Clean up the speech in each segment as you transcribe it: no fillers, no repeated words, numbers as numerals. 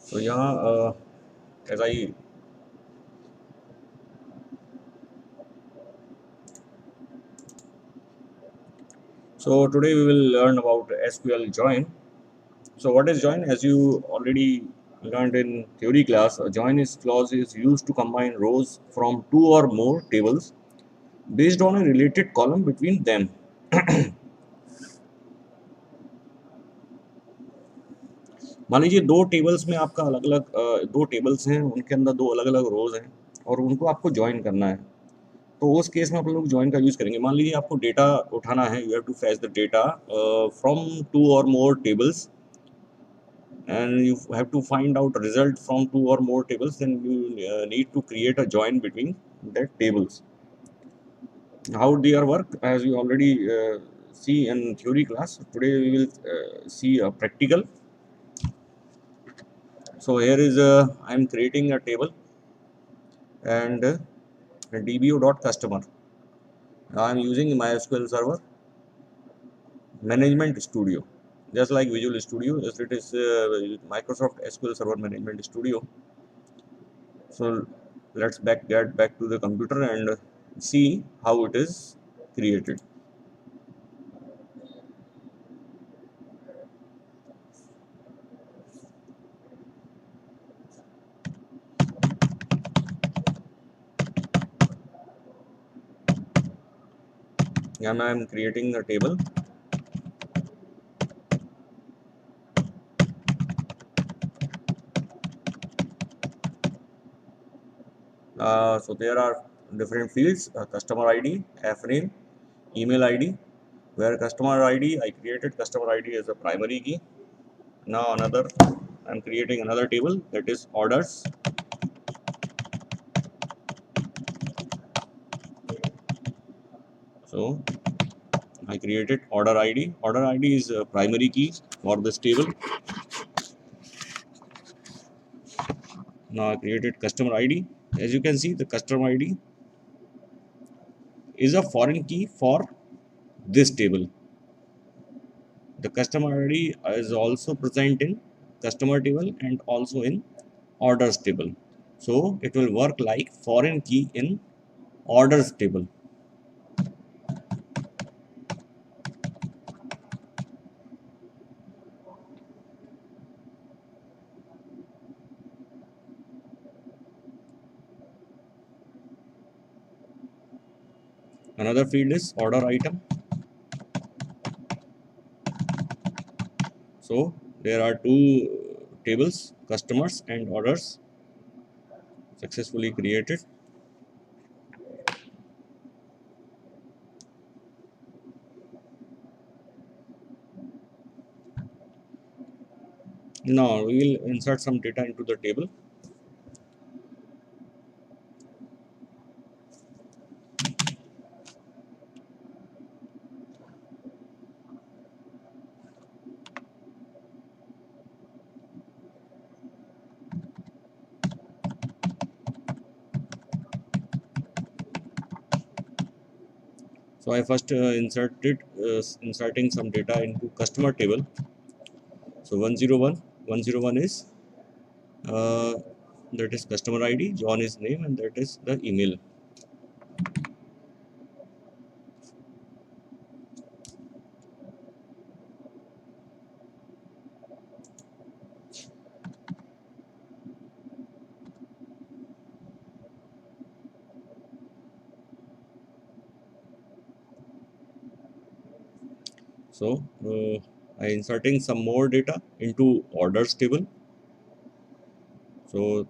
So यहाँ as I so today we will learn about SQL join. So what is join? As you already learned in theory class, a join is clause is used to combine rows from two or more tables based on a related column between them. मान लीजिए दो tables में आपका अलग अलग दो tables हैं, उनके अंदर दो अलग अलग रोज हैं और उनको आपको ज्वाइन करना है। तो उस केस में आप लोग ज्वाइन का यूज़ करेंगे। मान लीजिए आपको डेटा उठाना है, you have to fetch the data from two or more tables and you have to find out result from two or more tables, then you need to create a join between that tables. How they are work, as you already see in theory class, today we will see a practical. So here is I am creating a table and dbo.customer. I am using MySQL server management studio, just like Visual Studio, as it is Microsoft SQL server management studio. So let's get back to the computer and see how it is created. And I am creating a table. So there are different fields: customer ID, F name, email ID. Where customer ID, I created customer ID as a primary key. Now I'm creating another table, that is orders. So I created order ID. Order ID is a primary key for this table. Now I created customer ID. As you can see, the customer ID is a foreign key for this table. The customer ID is also present in customer table and also in orders table. So it will work like foreign key in orders table. Another field is order item. So there are two tables, customers and orders, successfully created. Now we will insert some data into the table. So I first inserting some data into customer table. So 101 is uh, that is customer ID, John is name, and that is the email. So I inserting some more data into orders table. So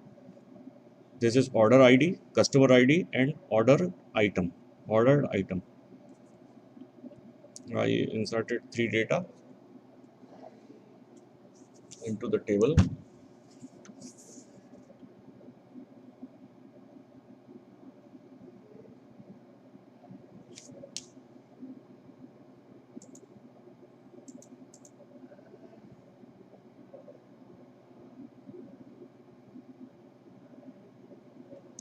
this is order ID, customer ID, and order item. Ordered item. I inserted three data into the table.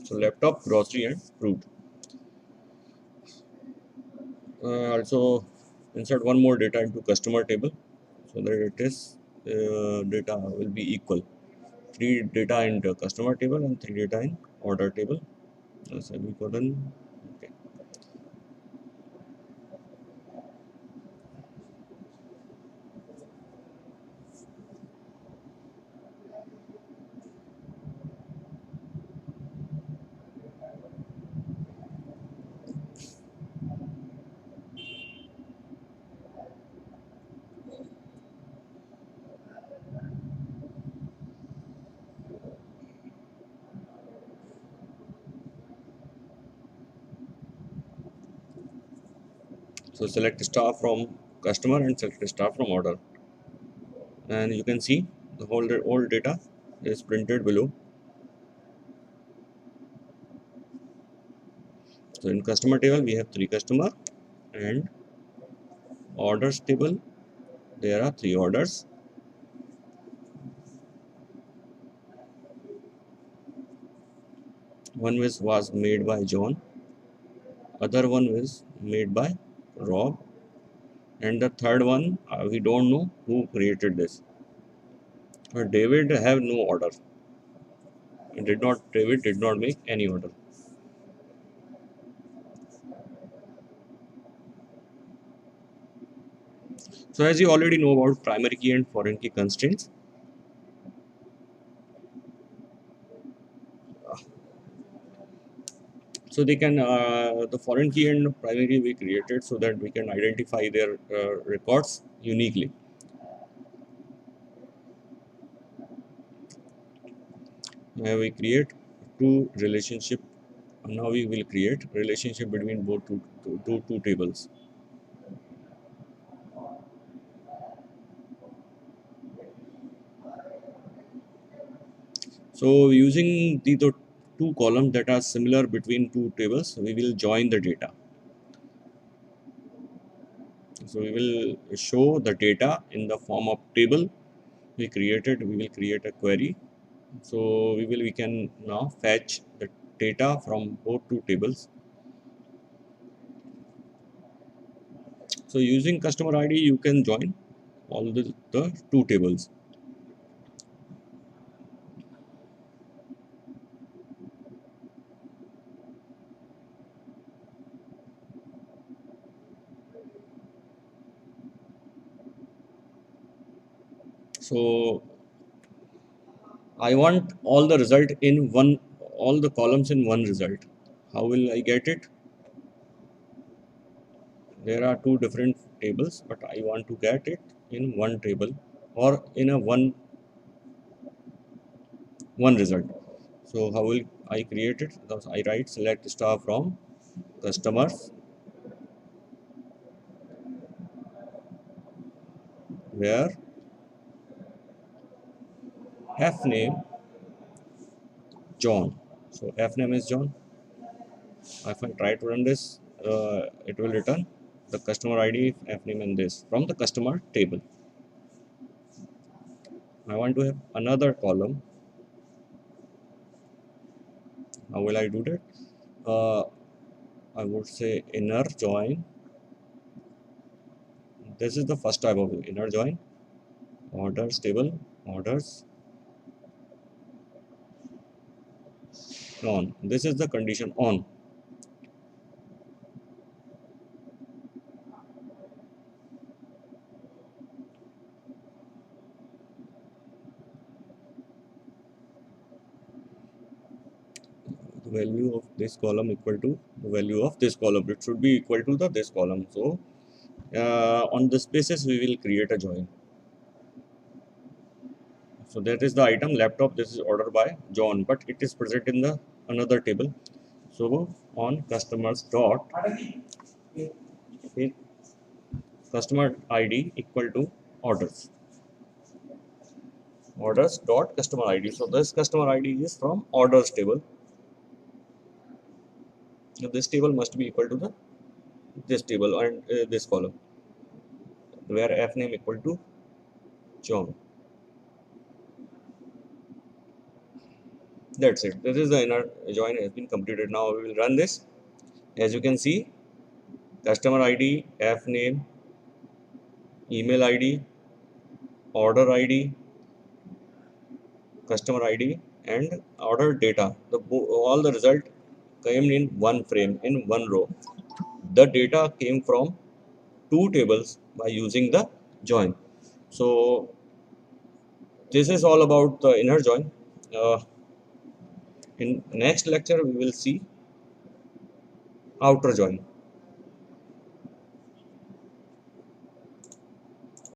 So laptop, grocery, and fruit. Also insert one more data into customer table so that it is data will be equal. 3 data in the customer table and 3 data in order table. Semicolon. Okay. So select star from customer and select star from order, and you can see the whole data is printed below. So in customer table we have 3 customer, and orders table there are 3 orders. One was made by John, other one was made by Rob, and the third one we don't know who created this. David have no order. David did not make any order. So as you already know about primary key and foreign key constraints, so they can the foreign key and primary key we created so that we can identify their records uniquely. Now we create two relationship. Now we will create relationship between both two tables. So using the two columns that are similar between two tables, we will join the data. So we will show the data in the form of table we created. We will create a query. So we can now fetch the data from both two tables. So using customer ID, you can join all the two tables. So I want all the result in one, all the columns in one result. How will I get it? There are two different tables, but I want to get it in one table or in a one result. So how will I create it? Because I write select star from customers, where f name John. So f name is John. If I try to run this, it will return the customer ID, f name, and this from the customer table. I want to have another column. How will I do that? I would say inner join. This is the first type of inner join. Orders table, orders on. This is the condition on. The value of this column equal to the value of this column. It should be equal to this column. So on this basis, we will create a join. So that is the item laptop. This is ordered by John, but it is present in the another table. So on customers dot customer ID equal to orders. Orders dot customer ID. So this customer ID is from orders table. So this table must be equal to this table and this column, where f name equal to John. That's it. This is the inner join has been completed. Now we will run this. As you can see, customer ID, f name, email ID, order ID, customer ID and order data. All the result came in one frame, in one row. The data came from two tables by using the join. So this is all about the inner join. In next lecture we will see outer join.